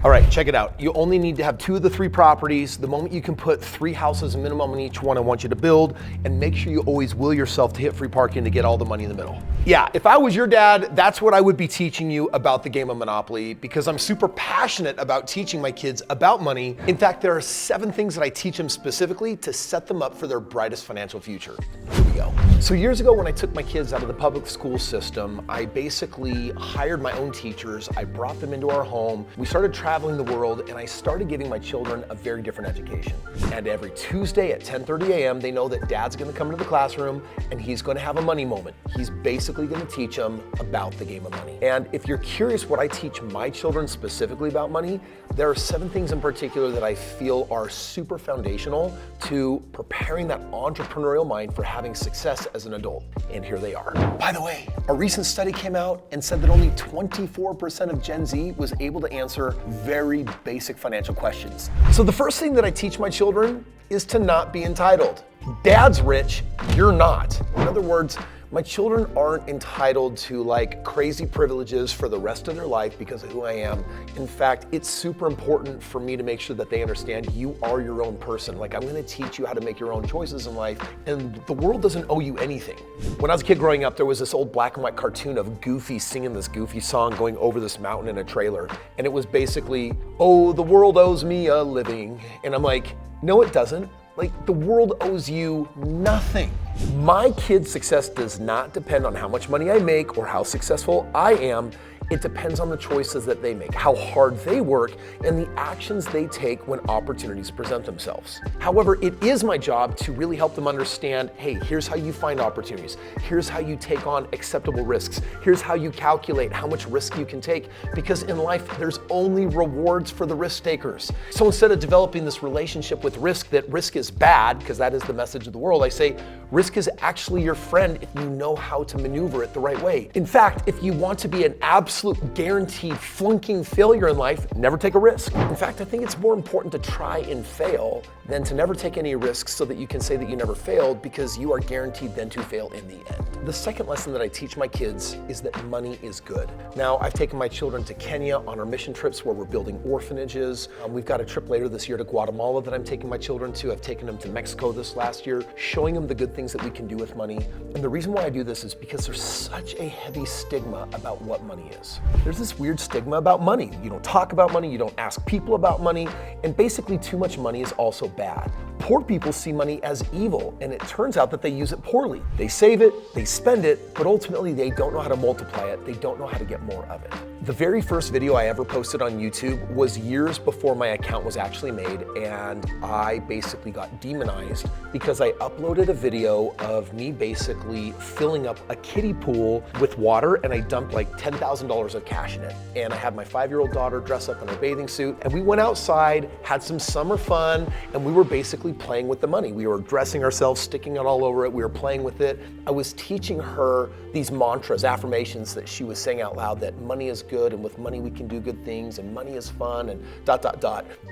All right, check it out. You only need to have 2 of the 3 properties. The moment you can put 3 houses minimum on each one, I want you to build, and make sure you always will yourself to hit free parking to get all the money in the middle. Yeah, if I was your dad, that's what I would be teaching you about the game of Monopoly, because I'm super passionate about teaching my kids about money. In fact, there are 7 things that I teach them specifically to set them up for their brightest financial future. Here we go. So years ago, when I took my kids out of the public school system, I basically hired my own teachers. I brought them into our home. We started traveling the world, and I started giving my children a very different education. And every Tuesday at 10:30 a.m., they know that dad's gonna come into the classroom and he's gonna have a money moment. He's basically gonna teach them about the game of money. And if you're curious what I teach my children specifically about money, there are 7 things in particular that I feel are super foundational to preparing that entrepreneurial mind for having success as an adult. And here they are. By the way, a recent study came out and said that only 24% of Gen Z was able to answer very basic financial questions. So the first thing that I teach my children is to not be entitled. Dad's rich, you're not. In other words, my children aren't entitled to like crazy privileges for the rest of their life because of who I am. In fact, it's super important for me to make sure that they understand you are your own person. Like, I'm gonna teach you how to make your own choices in life, and the world doesn't owe you anything. When I was a kid growing up, there was this old black and white cartoon of Goofy singing this Goofy song going over this mountain in a trailer. And it was basically, oh, the world owes me a living. And I'm like, no, it doesn't. Like, the world owes you nothing. My kids' success does not depend on how much money I make or how successful I am. It depends on the choices that they make, how hard they work, and the actions they take when opportunities present themselves. However, it is my job to really help them understand, hey, here's how you find opportunities. Here's how you take on acceptable risks. Here's how you calculate how much risk you can take, because in life, there's only rewards for the risk takers. So instead of developing this relationship with risk, that risk is bad, because that is the message of the world, I say risk is actually your friend if you know how to maneuver it the right way. In fact, if you want to be an absolute guaranteed flunking failure in life, never take a risk. In fact, I think it's more important to try and fail than to never take any risks so that you can say that you never failed, because you are guaranteed then to fail in the end. The second lesson that I teach my kids is that money is good. Now, I've taken my children to Kenya on our mission trips where we're building orphanages. We've got a trip later this year to Guatemala that I'm taking my children to. I've taken them to Mexico this last year, showing them the good things that we can do with money. And the reason why I do this is because there's such a heavy stigma about what money is. There's this weird stigma about money. You don't talk about money, you don't ask people about money, and basically too much money is also bad. Poor people see money as evil, and it turns out that they use it poorly. They save it, they spend it, but ultimately they don't know how to multiply it. They don't know how to get more of it. The very first video I ever posted on YouTube was years before my account was actually made, and I basically got demonized because I uploaded a video of me basically filling up a kiddie pool with water, and I dumped like $10,000 of cash in it. And I had my 5-year-old daughter dress up in her bathing suit, and we went outside, had some summer fun, and we were basically playing with the money. We were dressing ourselves, sticking it all over it. We were playing with it. I was teaching her these mantras, affirmations that she was saying out loud, that money is good, and with money we can do good things, and money is fun, and ...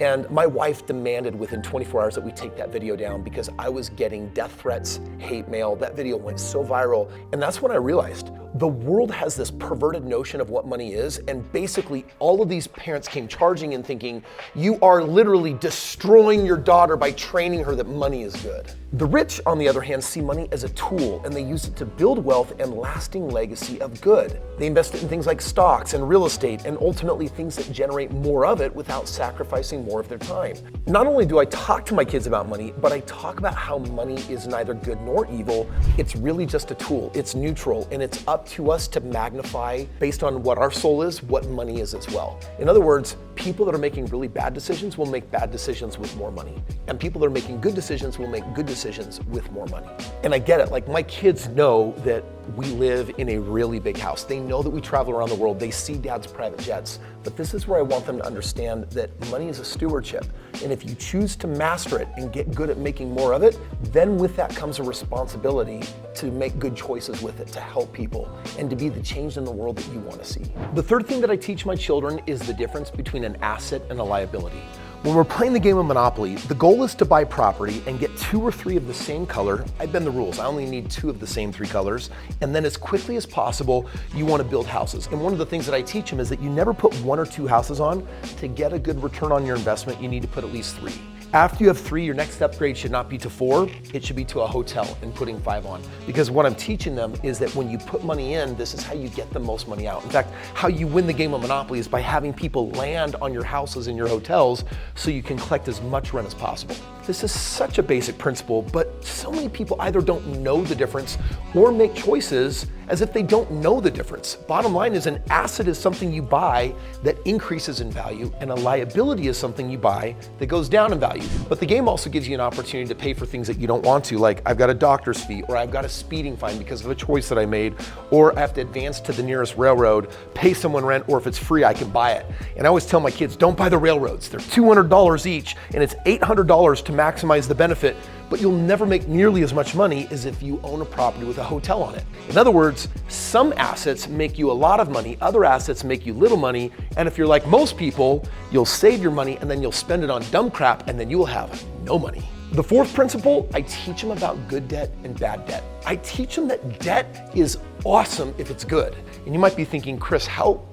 And my wife demanded within 24 hours that we take that video down because I was getting death threats, hate mail. That video went so viral. And that's when I realized the world has this perverted notion of what money is, and basically all of these parents came charging in thinking, you are literally destroying your daughter by training her that money is good. The rich, on the other hand, see money as a tool, and they use it to build wealth and lasting legacy of good. They invest it in things like stocks and real estate, and ultimately things that generate more of it without sacrificing more of their time. Not only do I talk to my kids about money, but I talk about how money is neither good nor evil. It's really just a tool. It's neutral, and it's up to us to magnify, based on what our soul is, what money is as well. In other words, people that are making really bad decisions will make bad decisions with more money. And people that are making good decisions will make good decisions with more money. And I get it, like my kids know that we live in a really big house. They know that we travel around the world. They see dad's private jets. But this is where I want them to understand that money is a stewardship. And if you choose to master it and get good at making more of it, then with that comes a responsibility to make good choices with it, to help people, and to be the change in the world that you want to see. The third thing that I teach my children is the difference between an asset and a liability. When we're playing the game of Monopoly, the goal is to buy property and get 2 or 3 of the same color. I bend the rules. I only need 2 of the same 3 colors. And then as quickly as possible, you want to build houses. And one of the things that I teach them is that you never put 1 or 2 houses on. To get a good return on your investment, you need to put at least 3. After you have 3, your next upgrade should not be to 4, it should be to a hotel and putting 5 on. Because what I'm teaching them is that when you put money in, this is how you get the most money out. In fact, how you win the game of Monopoly is by having people land on your houses and your hotels so you can collect as much rent as possible. This is such a basic principle, but so many people either don't know the difference or make choices as if they don't know the difference. Bottom line is, an asset is something you buy that increases in value, and a liability is something you buy that goes down in value. But the game also gives you an opportunity to pay for things that you don't want to, like I've got a doctor's fee, or I've got a speeding fine because of a choice that I made, or I have to advance to the nearest railroad, pay someone rent, or if it's free, I can buy it. And I always tell my kids, don't buy the railroads. They're $200 each, and it's $800 to maximize the benefit, but you'll never make nearly as much money as if you own a property with a hotel on it. In other words, some assets make you a lot of money, other assets make you little money, and if you're like most people, you'll save your money and then you'll spend it on dumb crap and then you will have no money. The 4th principle, I teach them about good debt and bad debt. I teach them that debt is awesome if it's good. And you might be thinking, Kris, how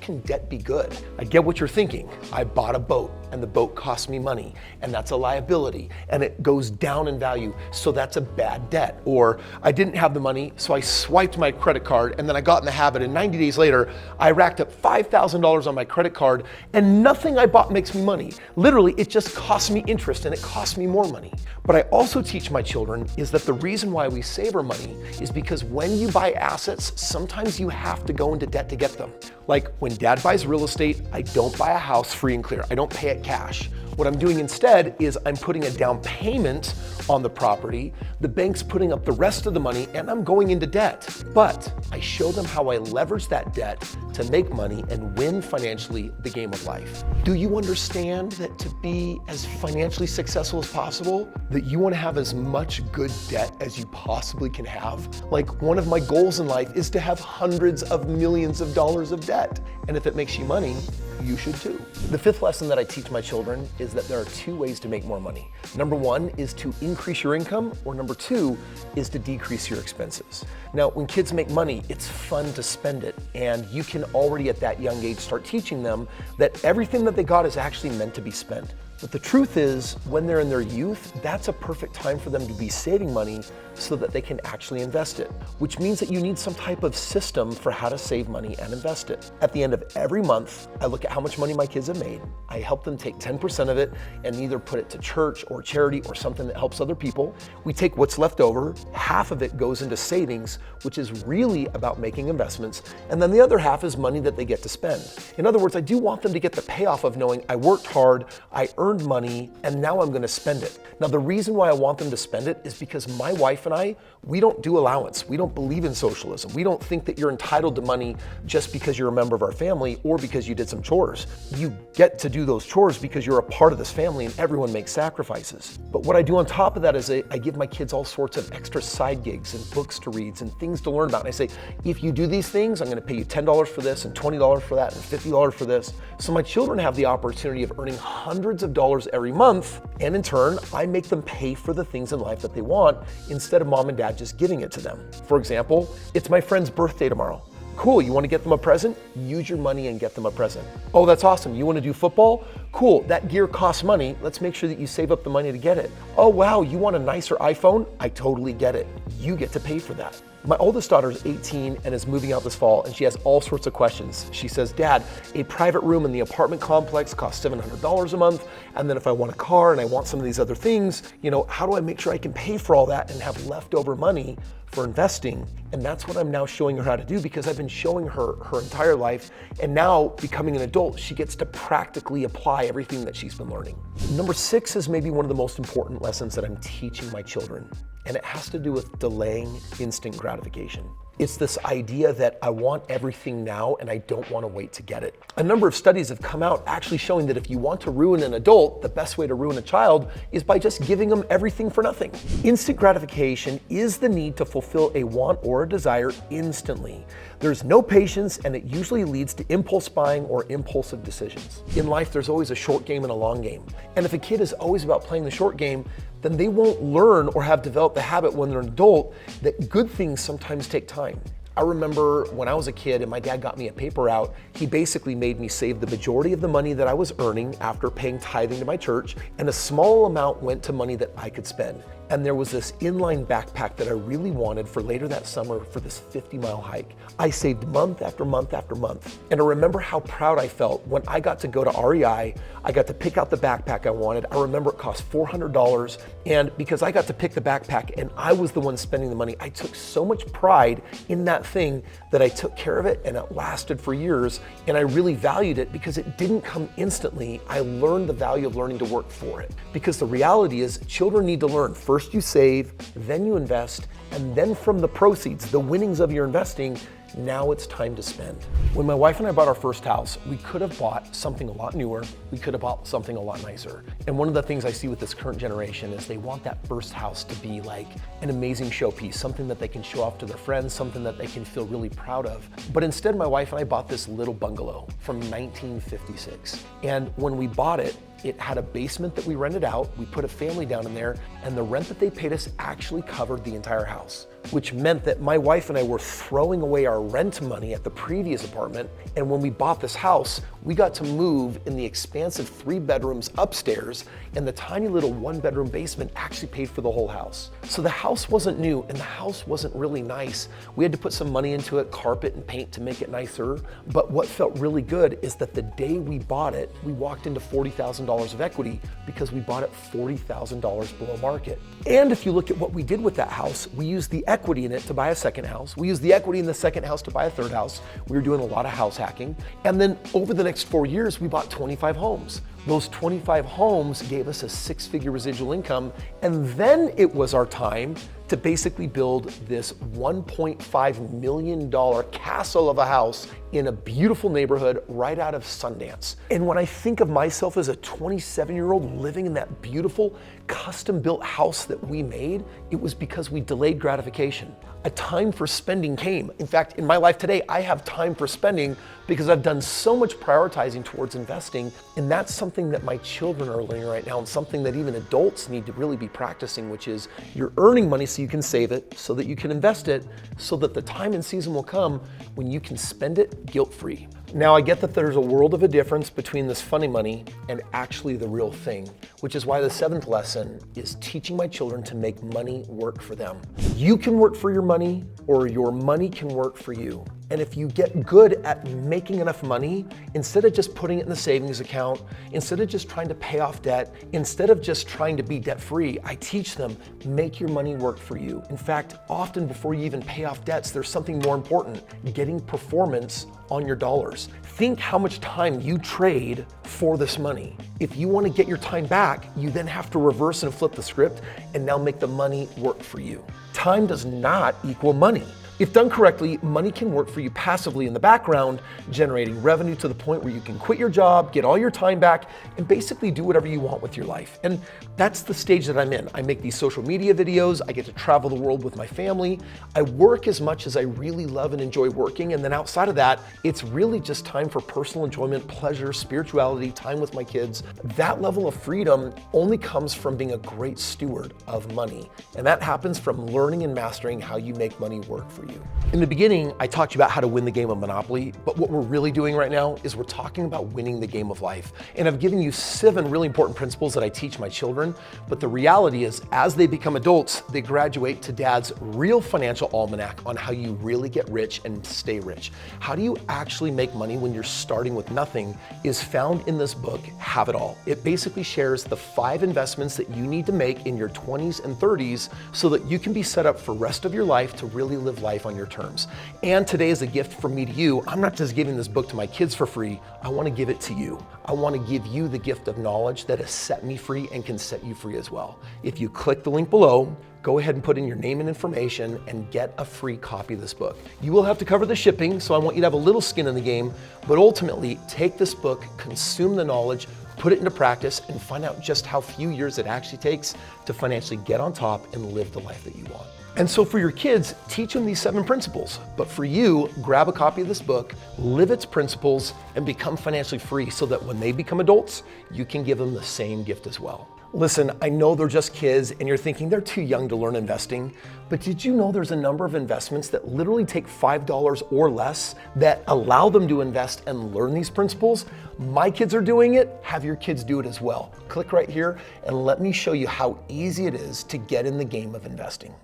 can debt be good? I get what you're thinking. I bought a boat and the boat cost me money, and that's a liability and it goes down in value, so that's a bad debt. Or I didn't have the money, so I swiped my credit card and then I got in the habit, and 90 days later, I racked up $5,000 on my credit card and nothing I bought makes me money. Literally, it just costs me interest and it costs me more money. But I also teach my children is that the reason why we save our money is because when you buy assets, sometimes you have to go into debt to get them. Like when Dad buys real estate, I don't buy a house free and clear. I don't pay it cash. What I'm doing instead is I'm putting a down payment on the property, the bank's putting up the rest of the money, and I'm going into debt. But I show them how I leverage that debt to make money and win financially the game of life. Do you understand that to be as financially successful as possible, that you want to have as much good debt as you possibly can have? Like, one of my goals in life is to have hundreds of millions of dollars of debt. And if it makes you money, you should too. The 5th lesson that I teach my children is that there are 2 ways to make more money. Number 1 is to increase your income, or number 2 is to decrease your expenses. Now, when kids make money, it's fun to spend it, and you can already at that young age start teaching them that everything that they got is actually meant to be spent. But the truth is, when they're in their youth, that's a perfect time for them to be saving money so that they can actually invest it, which means that you need some type of system for how to save money and invest it. At the end of every month, I look at how much money my kids have made. I help them take 10% of it and either put it to church or charity or something that helps other people. We take what's left over, half of it goes into savings, which is really about making investments, and then the other half is money that they get to spend. In other words, I do want them to get the payoff of knowing I worked hard, I earned money, and now I'm gonna spend it. Now, the reason why I want them to spend it is because my wife and I, we don't do allowance. We don't believe in socialism. We don't think that you're entitled to money just because you're a member of our family or because you did some chores. You get to do those chores because you're a part of this family and everyone makes sacrifices. But what I do on top of that is I give my kids all sorts of extra side gigs and books to read and things to learn about. And I say, if you do these things, I'm gonna pay you $10 for this and $20 for that and $50 for this. So my children have the opportunity of earning hundreds of dollars every month, and in turn, I make them pay for the things in life that they want instead of mom and dad just giving it to them. For example, it's my friend's birthday tomorrow. Cool, you want to get them a present? Use your money and get them a present. Oh, that's awesome. You want to do football? Cool, that gear costs money. Let's make sure that you save up the money to get it. Oh, wow, you want a nicer iPhone? I totally get it. You get to pay for that. My oldest daughter is 18 and is moving out this fall, and she has all sorts of questions. She says, Dad, a private room in the apartment complex costs $700 a month, and then if I want a car and I want some of these other things, how do I make sure I can pay for all that and have leftover money for investing? And that's what I'm now showing her how to do, because I've been showing her her entire life, and now becoming an adult, she gets to practically apply everything that she's been learning. Number 6 is maybe one of the most important lessons that I'm teaching my children, and it has to do with delaying instant gratification. It's this idea that I want everything now and I don't want to wait to get it. A number of studies have come out actually showing that if you want to ruin an adult, the best way to ruin a child is by just giving them everything for nothing. Instant gratification is the need to fulfill a want or a desire instantly. There's no patience, and it usually leads to impulse buying or impulsive decisions. In life, there's always a short game and a long game. And if a kid is always about playing the short game, then they won't learn or have developed the habit when they're an adult that good things sometimes take time. I remember when I was a kid and my dad got me a paper route, he basically made me save the majority of the money that I was earning after paying tithing to my church, and a small amount went to money that I could spend. And there was this inline backpack that I really wanted for later that summer for this 50-mile hike. I saved month after month after month. And I remember how proud I felt when I got to go to REI. I got to pick out the backpack I wanted. I remember it cost $400. And because I got to pick the backpack and I was the one spending the money, I took so much pride in that thing that I took care of it, and it lasted for years. And I really valued it because it didn't come instantly. I learned the value of learning to work for it. Because the reality is, children need to learn. First you save, then you invest, and then from the proceeds, the winnings of your investing, now it's time to spend. When my wife and I bought our first house, we could have bought something a lot newer. We could have bought something a lot nicer. And one of the things I see with this current generation is they want that first house to be like an amazing showpiece, something that they can show off to their friends, something that they can feel really proud of. But instead, my wife and I bought this little bungalow from 1956. And when we bought it, it had a basement that we rented out. We put a family down in there, and the rent that they paid us actually covered the entire house, which meant that my wife and I were throwing away our rent money at the previous apartment. And when we bought this house, we got to move in the expansive 3 bedrooms upstairs, and the tiny little 1-bedroom basement actually paid for the whole house. So the house wasn't new, and the house wasn't really nice. We had to put some money into it, carpet and paint to make it nicer. But what felt really good is that the day we bought it, we walked into $40,000 of equity because we bought it $40,000 below market. And if you look at what we did with that house, we used the equity in it to buy a second house. We used the equity in the second house to buy a third house. We were doing a lot of house hacking. And then over the next 4 years, we bought 25 homes. Those 25 homes gave us a 6-figure residual income. And then it was our time to basically build this $1.5 million castle of a house in a beautiful neighborhood right out of Sundance. And when I think of myself as a 27-year-old living in that beautiful custom-built house that we made, it was because we delayed gratification. A time for spending came. In fact, in my life today, I have time for spending because I've done so much prioritizing towards investing, and that's something that my children are learning right now, and something that even adults need to really be practicing, which is you're earning money so you can save it, so that you can invest it, so that the time and season will come when you can spend it guilt-free. Now, I get that there's a world of a difference between this funny money and actually the real thing, which is why the 7th lesson is teaching my children to make money work for them. You can work for your money, or your money can work for you. And if you get good at making enough money, instead of just putting it in the savings account, instead of just trying to pay off debt, instead of just trying to be debt-free, I teach them, make your money work for you. In fact, often before you even pay off debts, there's something more important, getting performance on your dollars. Think how much time you trade for this money. If you want to get your time back, you then have to reverse and flip the script and now make the money work for you. Time does not equal money. If done correctly, money can work for you passively in the background, generating revenue to the point where you can quit your job, get all your time back, and basically do whatever you want with your life. And that's the stage that I'm in. I make these social media videos. I get to travel the world with my family. I work as much as I really love and enjoy working. And then outside of that, it's really just time for personal enjoyment, pleasure, spirituality, time with my kids. That level of freedom only comes from being a great steward of money. And that happens from learning and mastering how you make money work for you. In the beginning, I taught you about how to win the game of Monopoly, but what we're really doing right now is we're talking about winning the game of life. And I've given you 7 really important principles that I teach my children, but the reality is as they become adults, they graduate to Dad's real financial almanac on how you really get rich and stay rich. How do you actually make money when you're starting with nothing is found in this book, Have It All. It basically shares the 5 investments that you need to make in your 20s and 30s so that you can be set up for the rest of your life to really live life on your terms. And today is a gift from me to you. I'm not just giving this book to my kids for free. I want to give it to you. I want to give you the gift of knowledge that has set me free and can set you free as well. If you click the link below, go ahead and put in your name and information and get a free copy of this book. You will have to cover the shipping, so I want you to have a little skin in the game, but ultimately take this book, consume the knowledge, put it into practice, and find out just how few years it actually takes to financially get on top and live the life that you want. And so for your kids, teach them these 7 principles. But for you, grab a copy of this book, live its principles, and become financially free so that when they become adults, you can give them the same gift as well. Listen, I know they're just kids and you're thinking they're too young to learn investing, but did you know there's a number of investments that literally take $5 or less that allow them to invest and learn these principles? My kids are doing it, have your kids do it as well. Click right here and let me show you how easy it is to get in the game of investing.